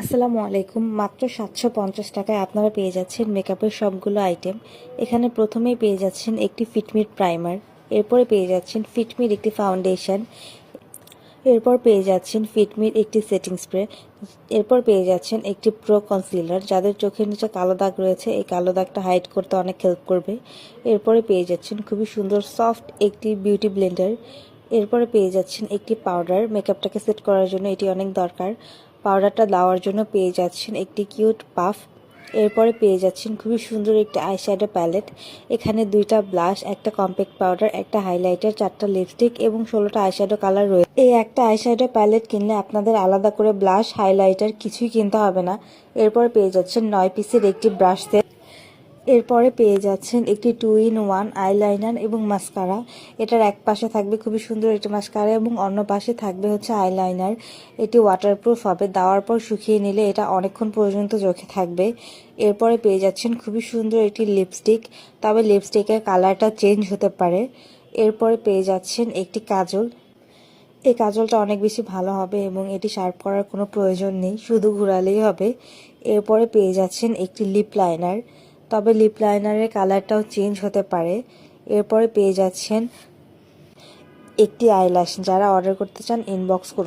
আসসালামু আলাইকুম। মাত্র ৭৫০ টাকায় আপনারা পেয়ে যাচ্ছেন মেকআপের সবগুলো আইটেম। এখানে প্রথমেই পেয়ে যাচ্ছেন একটি ফিটমির প্রাইমার, এরপরে পেয়ে যাচ্ছেন ফিটমির একটি ফাউন্ডেশন, এরপর পেয়ে যাচ্ছেন ফিটমির একটি সেটিং স্প্রে, এরপর পেয়ে যাচ্ছেন একটি প্রো কনসিলার যাদের চোখের নিচে কালো দাগ রয়েছে, এই কালো দাগটা হাইড করতে অনেক হেল্প করবে। এরপরে পেয়ে যাচ্ছেন খুবই সুন্দর সফট একটি বিউটি ব্লেন্ডার। এরপরে পেয়ে যাচ্ছেন একটি পাউডার, মেকআপটাকে সেট করার জন্য এটি অনেক দরকার। পাউডারটা দেওয়ার জন্য পেয়ে যাচ্ছেন একটি কিউট পাফ। এরপরে পেয়ে যাচ্ছেন খুবই সুন্দর একটি আইশ্যাডো প্যালেট। এখানে 2টা ব্লাশ, একটা কম্প্যাক্ট পাউডার, একটা হাইলাইটার, 4টা লিপস্টিক এবং 16টা আইশ্যাডো কালার রয়েছে। এই একটা আইশ্যাডো প্যালেট কিনলে আপনাদের আলাদা করে ব্লাশ, হাইলাইটার কিছুই কিনতে হবে না। এরপরে পেয়ে যাচ্ছেন 9 পিসের একটি ব্রাশ সেট। এরপরে পেয়ে যাচ্ছেন একটি 2-in-1 আইলাইনার এবং মাস্কারা। এটার এক পাশে থাকবে খুবই সুন্দর একটি মাস্কারা এবং অন্য পাশে থাকবে হচ্ছে আইলাইনার। এটি ওয়াটারপ্রুফ হবে, দেওয়ার পর শুকিয়ে নিলে এটা অনেকক্ষণ পর্যন্ত চোখে থাকবে। এরপরে পেয়ে যাচ্ছেন খুবই সুন্দর একটি লিপস্টিক, তবে লিপস্টিকের কালারটা চেঞ্জ হতে পারে। এরপরে পেয়ে যাচ্ছেন একটি কাজল। এই কাজলটা অনেক বেশি ভালো হবে এবং এটি শার্প করার কোনো প্রয়োজন নেই, শুধু ঘোরালেই হবে। এরপরে পেয়ে যাচ্ছেন একটি লিপ লাইনার, তবে লিপ লাইনারের কালারটাও চেঞ্জ হতে পারে। এরপরে পেয়ে যাচ্ছেন একটি আইল্যাশ, যারা অর্ডার করতে চান ইনবক্স করুন।